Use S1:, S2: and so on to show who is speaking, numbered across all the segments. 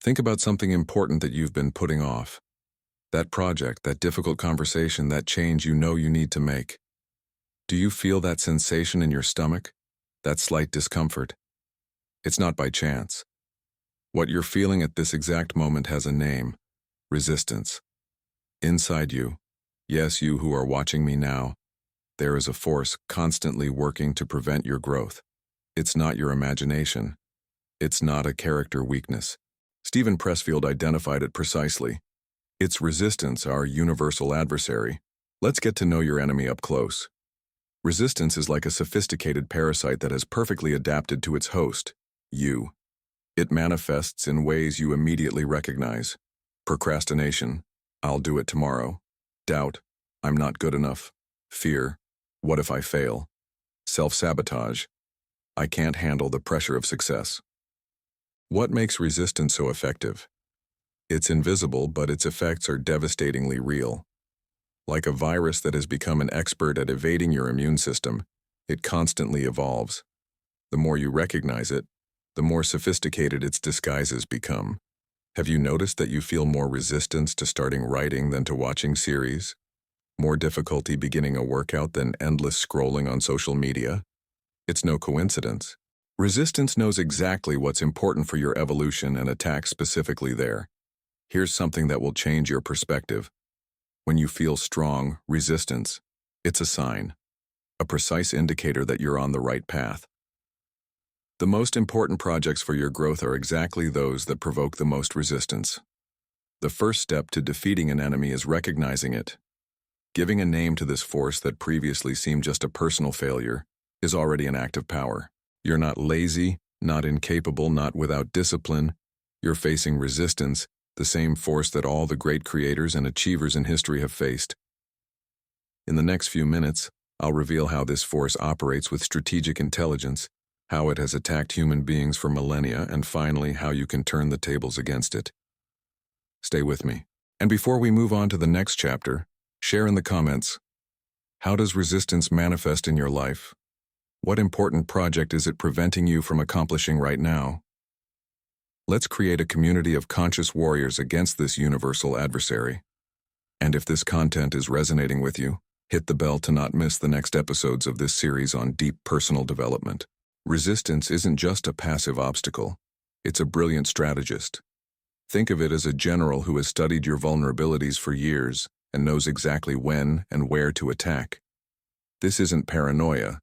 S1: Think about something important that you've been putting off. That project, that difficult conversation, that change you know you need to make. Do you feel that sensation in your stomach? That slight discomfort? It's not by chance. What you're feeling at this exact moment has a name: resistance. Inside you, yes, you who are watching me now, there is a force constantly working to prevent your growth. It's not your imagination. It's not a character weakness. Stephen Pressfield identified it precisely. It's resistance, our universal adversary. Let's get to know your enemy up close. Resistance is like a sophisticated parasite that has perfectly adapted to its host, you. It manifests in ways you immediately recognize. Procrastination, I'll do it tomorrow. Doubt, I'm not good enough. Fear, what if I fail? Self-sabotage, I can't handle the pressure of success. What makes resistance so effective? It's invisible, but its effects are devastatingly real. Like a virus that has become an expert at evading your immune system, it constantly evolves. The more you recognize it, the more sophisticated its disguises become. Have you noticed that you feel more resistance to starting writing than to watching series? More difficulty beginning a workout than endless scrolling on social media? It's no coincidence. Resistance knows exactly what's important for your evolution and attacks specifically there. Here's something that will change your perspective. When you feel strong resistance, it's a sign, a precise indicator that you're on the right path. The most important projects for your growth are exactly those that provoke the most resistance. The first step to defeating an enemy is recognizing it. Giving a name to this force that previously seemed just a personal failure is already an act of power. You're not lazy, not incapable, not without discipline. You're facing resistance, the same force that all the great creators and achievers in history have faced. In the next few minutes, I'll reveal how this force operates with strategic intelligence, how it has attacked human beings for millennia, and finally, how you can turn the tables against it. Stay with me. And before we move on to the next chapter, share in the comments, how does resistance manifest in your life? What important project is it preventing you from accomplishing right now? Let's create a community of conscious warriors against this universal adversary. And if this content is resonating with you, hit the bell to not miss the next episodes of this series on deep personal development. Resistance isn't just a passive obstacle, it's a brilliant strategist. Think of it as a general who has studied your vulnerabilities for years and knows exactly when and where to attack. This isn't paranoia,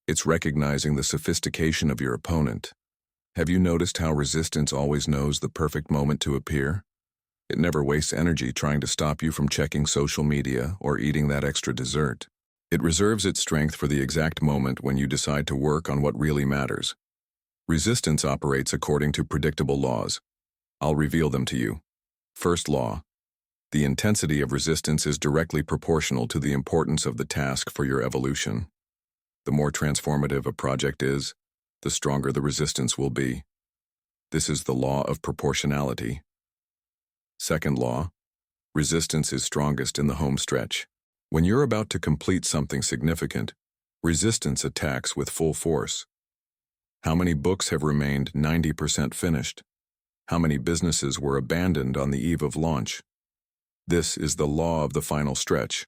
S1: it's recognizing the sophistication of your opponent. Have you noticed how resistance always knows the perfect moment to appear? It never wastes energy trying to stop you from checking social media or eating that extra dessert. It reserves its strength for the exact moment when you decide to work on what really matters. Resistance operates according to predictable laws. I'll reveal them to you. First law. The intensity of resistance is directly proportional to the importance of the task for your evolution. The more transformative a project is, the stronger the resistance will be. This is the law of proportionality. Second law. Resistance is strongest in the home stretch. When you're about to complete something significant, resistance attacks with full force. How many books have remained 90% finished? How many businesses were abandoned on the eve of launch? This is the law of the final stretch,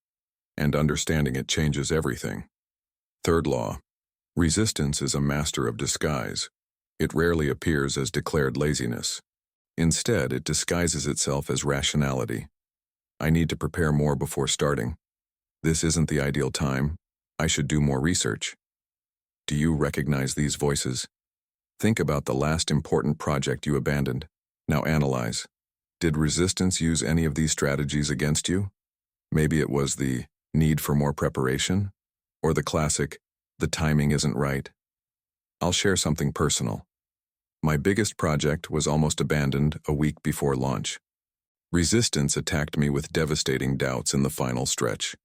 S1: and understanding it changes everything. Third law. Resistance is a master of disguise. It rarely appears as declared laziness. Instead, it disguises itself as rationality. I need to prepare more before starting. This isn't the ideal time. I should do more research. Do you recognize these voices? Think about the last important project you abandoned. Now analyze. Did resistance use any of these strategies against you? Maybe it was the need for more preparation, or the classic, the timing isn't right. I'll share something personal. My biggest project was almost abandoned a week before launch. Resistance attacked me with devastating doubts in the final stretch.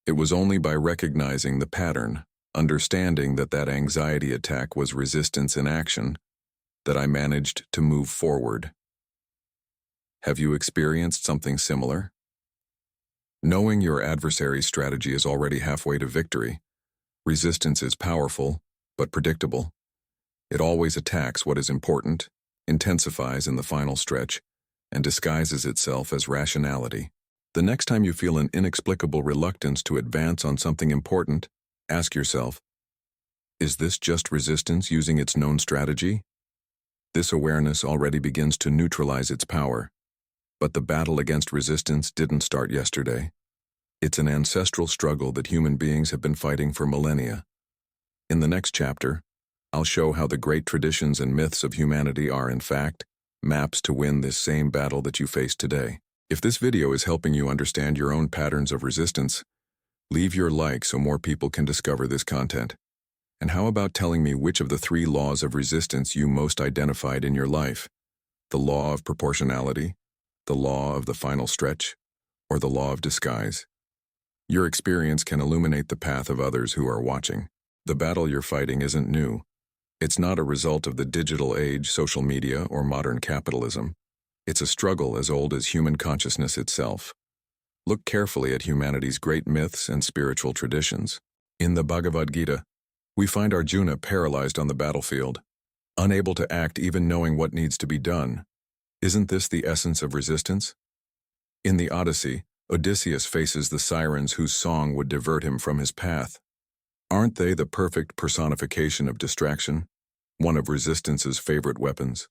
S1: It was only by recognizing the pattern, understanding that anxiety attack was resistance in action, that I managed to move forward. Have you experienced something similar? Knowing your adversary's strategy is already halfway to victory. Resistance is powerful, but predictable. It always attacks what is important, intensifies in the final stretch, and disguises itself as rationality. The next time you feel an inexplicable reluctance to advance on something important, ask yourself, is this just resistance using its known strategy? This awareness already begins to neutralize its power. But the battle against resistance didn't start yesterday. It's an ancestral struggle that human beings have been fighting for millennia. In the next chapter, I'll show how the great traditions and myths of humanity are, in fact, maps to win this same battle that you face today. If this video is helping you understand your own patterns of resistance, leave your like so more people can discover this content. And how about telling me which of the 3 laws of resistance you most identified in your life? The law of proportionality, the law of the final stretch, or the law of disguise? Your experience can illuminate the path of others who are watching. The battle you're fighting isn't new. It's not a result of the digital age, social media, or modern capitalism. It's a struggle as old as human consciousness itself. Look carefully at humanity's great myths and spiritual traditions. In the Bhagavad Gita, we find Arjuna paralyzed on the battlefield, unable to act even knowing what needs to be done. Isn't this the essence of resistance? In the Odyssey, Odysseus faces the sirens whose song would divert him from his path. Aren't they the perfect personification of distraction, one of resistance's favorite weapons?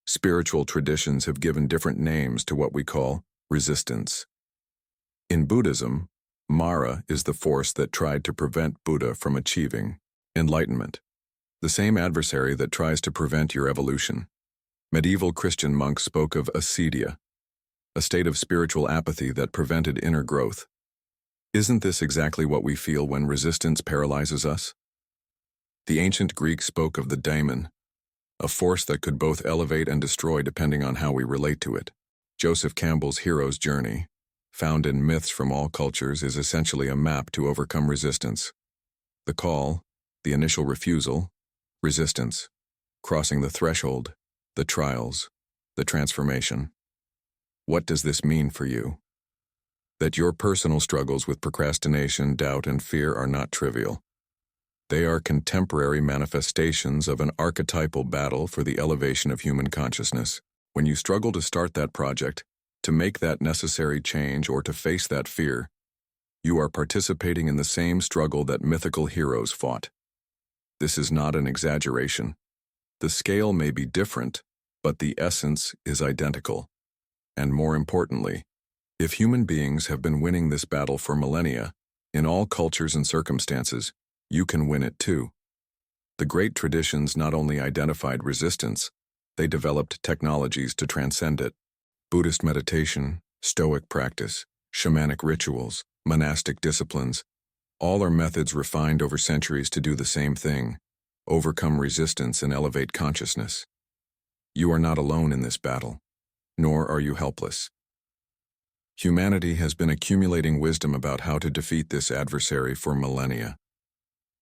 S1: Spiritual traditions have given different names to what we call resistance. In Buddhism, Mara is the force that tried to prevent Buddha from achieving enlightenment, the same adversary that tries to prevent your evolution. Medieval Christian monks spoke of acedia, a state of spiritual apathy that prevented inner growth. Isn't this exactly what we feel when resistance paralyzes us? The ancient Greeks spoke of the daemon, a force that could both elevate and destroy depending on how we relate to it. Joseph Campbell's hero's journey, found in myths from all cultures, is essentially a map to overcome resistance. The call, the initial refusal, resistance, crossing the threshold, the trials, the transformation. What does this mean for you? That your personal struggles with procrastination, doubt, and fear are not trivial. They are contemporary manifestations of an archetypal battle for the elevation of human consciousness. When you struggle to start that project, to make that necessary change, or to face that fear, you are participating in the same struggle that mythical heroes fought. This is not an exaggeration. The scale may be different, but the essence is identical. And more importantly, if human beings have been winning this battle for millennia, in all cultures and circumstances, you can win it too. The great traditions not only identified resistance, they developed technologies to transcend it. Buddhist meditation, Stoic practice, shamanic rituals, monastic disciplines, all are methods refined over centuries to do the same thing: overcome resistance and elevate consciousness. You are not alone in this battle, nor are you helpless. Humanity has been accumulating wisdom about how to defeat this adversary for millennia.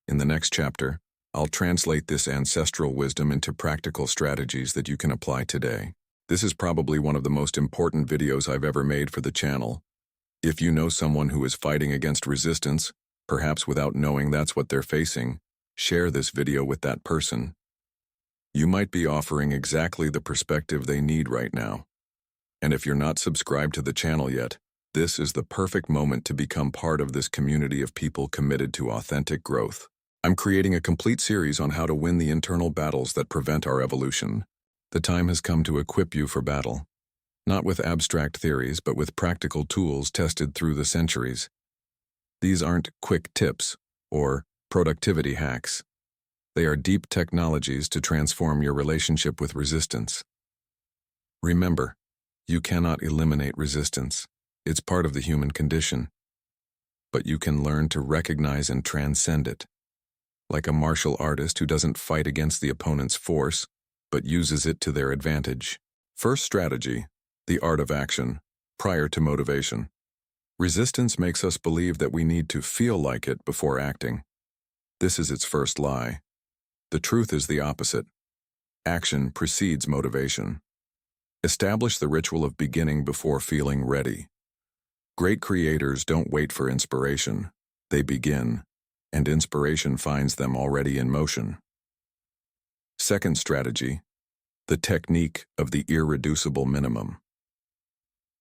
S1: In the next chapter, I'll translate this ancestral wisdom into practical strategies that you can apply today. This is probably one of the most important videos I've ever made for the channel. If you know someone who is fighting against resistance, perhaps without knowing that's what they're facing, share this video with that person. You might be offering exactly the perspective they need right now. And if you're not subscribed to the channel yet, this is the perfect moment to become part of this community of people committed to authentic growth. I'm creating a complete series on how to win the internal battles that prevent our evolution. The time has come to equip you for battle, not with abstract theories, but with practical tools tested through the centuries. These aren't quick tips or productivity hacks. They are deep technologies to transform your relationship with resistance. Remember, you cannot eliminate resistance. It's part of the human condition. But you can learn to recognize and transcend it. Like a martial artist who doesn't fight against the opponent's force, but uses it to their advantage. First strategy, the art of action, prior to motivation. Resistance makes us believe that we need to feel like it before acting. This is its first lie. The truth is the opposite. Action precedes motivation. Establish the ritual of beginning before feeling ready. Great creators don't wait for inspiration. They begin, and inspiration finds them already in motion. Second strategy, The technique of the irreducible minimum.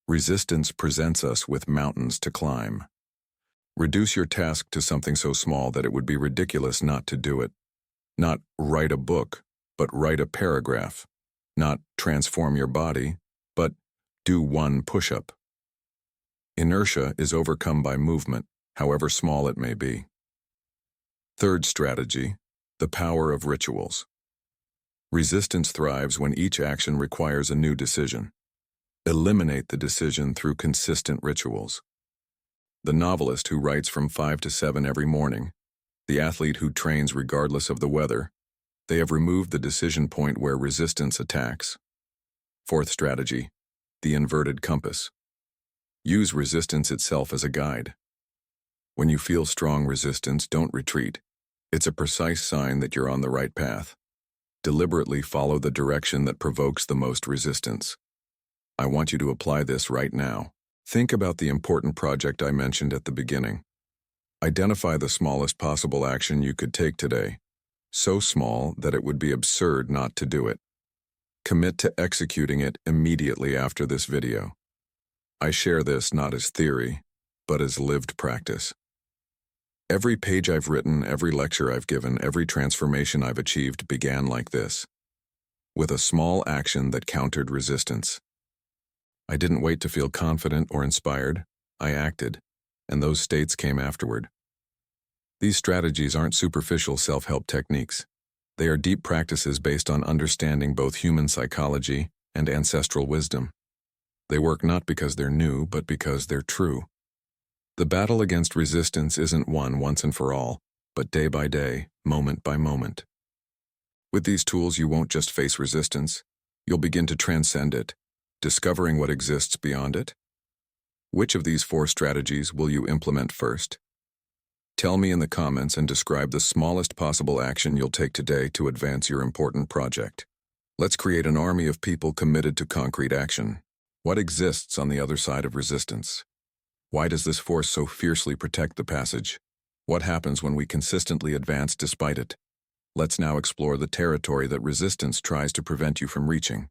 S1: Resistance presents us with mountains to climb. Reduce your task to something so small that it would be ridiculous not to do it. Not write a book, but write a paragraph. Not transform your body, but do one push-up. Inertia is overcome by movement, however small it may be. Third strategy, the power of rituals. Resistance thrives when each action requires a new decision. Eliminate the decision through consistent rituals. The novelist who writes from 5 to 7 every morning, the athlete who trains regardless of the weather, they have removed the decision point where resistance attacks. Fourth strategy, the inverted compass. Use resistance itself as a guide. When you feel strong resistance, don't retreat. It's a precise sign that you're on the right path. Deliberately follow the direction that provokes the most resistance. I want you to apply this right now. Think about the important project I mentioned at the beginning. Identify the smallest possible action you could take today, so small that it would be absurd not to do it. Commit to executing it immediately after this video. I share this not as theory, but as lived practice. Every page I've written, every lecture I've given, every transformation I've achieved began like this, with a small action that countered resistance. I didn't wait to feel confident or inspired. I acted, and those states came afterward. These strategies aren't superficial self-help techniques. They are deep practices based on understanding both human psychology and ancestral wisdom. They work not because they're new, but because they're true. The battle against resistance isn't won once and for all, but day by day, moment by moment. With these tools, you won't just face resistance, you'll begin to transcend it, discovering what exists beyond it. Which of these 4 strategies will you implement first? Tell me in the comments and describe the smallest possible action you'll take today to advance your important project. Let's create an army of people committed to concrete action. What exists on the other side of resistance? Why does this force so fiercely protect the passage? What happens when we consistently advance despite it? Let's now explore the territory that resistance tries to prevent you from reaching.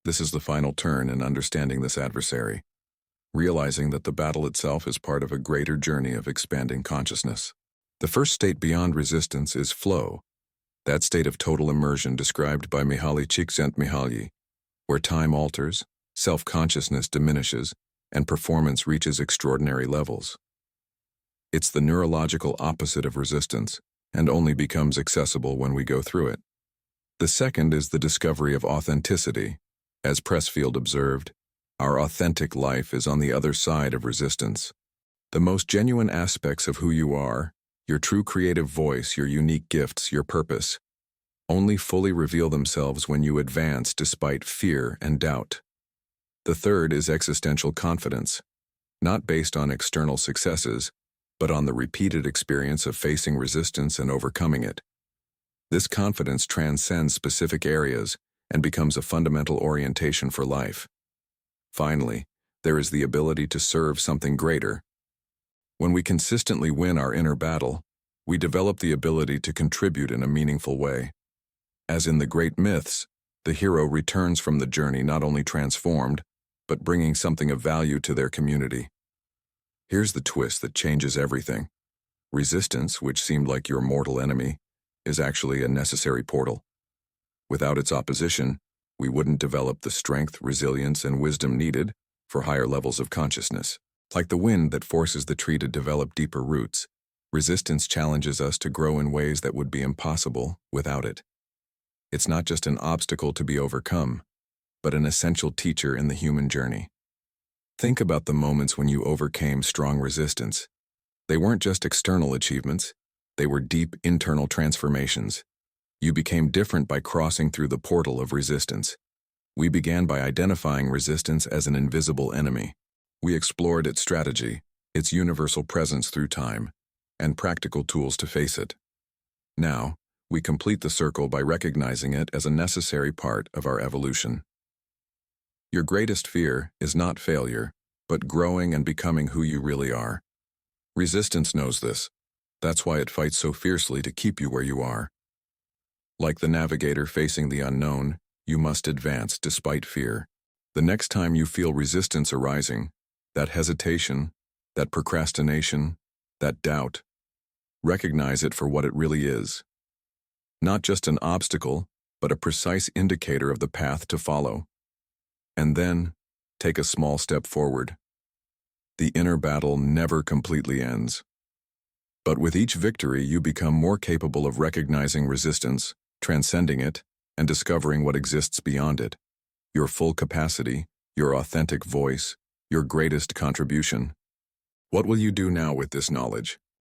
S1: This is the final turn in understanding this adversary, realizing that the battle itself is part of a greater journey of expanding consciousness. The first state beyond resistance is flow, that state of total immersion described by Mihaly Csikszentmihalyi, where time alters, self-consciousness diminishes, and performance reaches extraordinary levels. It's the neurological opposite of resistance, and only becomes accessible when we go through it. The second is the discovery of authenticity. As Pressfield observed, our authentic life is on the other side of resistance. The most genuine aspects of who you are, your true creative voice, your unique gifts, your purpose, only fully reveal themselves when you advance despite fear and doubt. The third is existential confidence, not based on external successes, but on the repeated experience of facing resistance and overcoming it. This confidence transcends specific areas and becomes a fundamental orientation for life. Finally, there is the ability to serve something greater. When we consistently win our inner battle, we develop the ability to contribute in a meaningful way. As in the great myths, the hero returns from the journey not only transformed, but bringing something of value to their community. Here's the twist that changes everything. Resistance, which seemed like your mortal enemy, is actually a necessary portal. Without its opposition, we wouldn't develop the strength, resilience, and wisdom needed for higher levels of consciousness. Like the wind that forces the tree to develop deeper roots, resistance challenges us to grow in ways that would be impossible without it. It's not just an obstacle to be overcome, but an essential teacher in the human journey. Think about the moments when you overcame strong resistance. They weren't just external achievements, they were deep internal transformations. You became different by crossing through the portal of resistance. We began by identifying resistance as an invisible enemy. We explored its strategy, its universal presence through time, and practical tools to face it. Now, we complete the circle by recognizing it as a necessary part of our evolution. Your greatest fear is not failure, but growing and becoming who you really are. Resistance knows this. That's why it fights so fiercely to keep you where you are. Like the navigator facing the unknown, you must advance despite fear. The next time you feel resistance arising, that hesitation, that procrastination, that doubt, recognize it for what it really is. Not just an obstacle, but a precise indicator of the path to follow. And then, take a small step forward. The inner battle never completely ends. But with each victory, you become more capable of recognizing resistance, transcending it, and discovering what exists beyond it. Your full capacity, your authentic voice, your greatest contribution. What will you do now with this knowledge?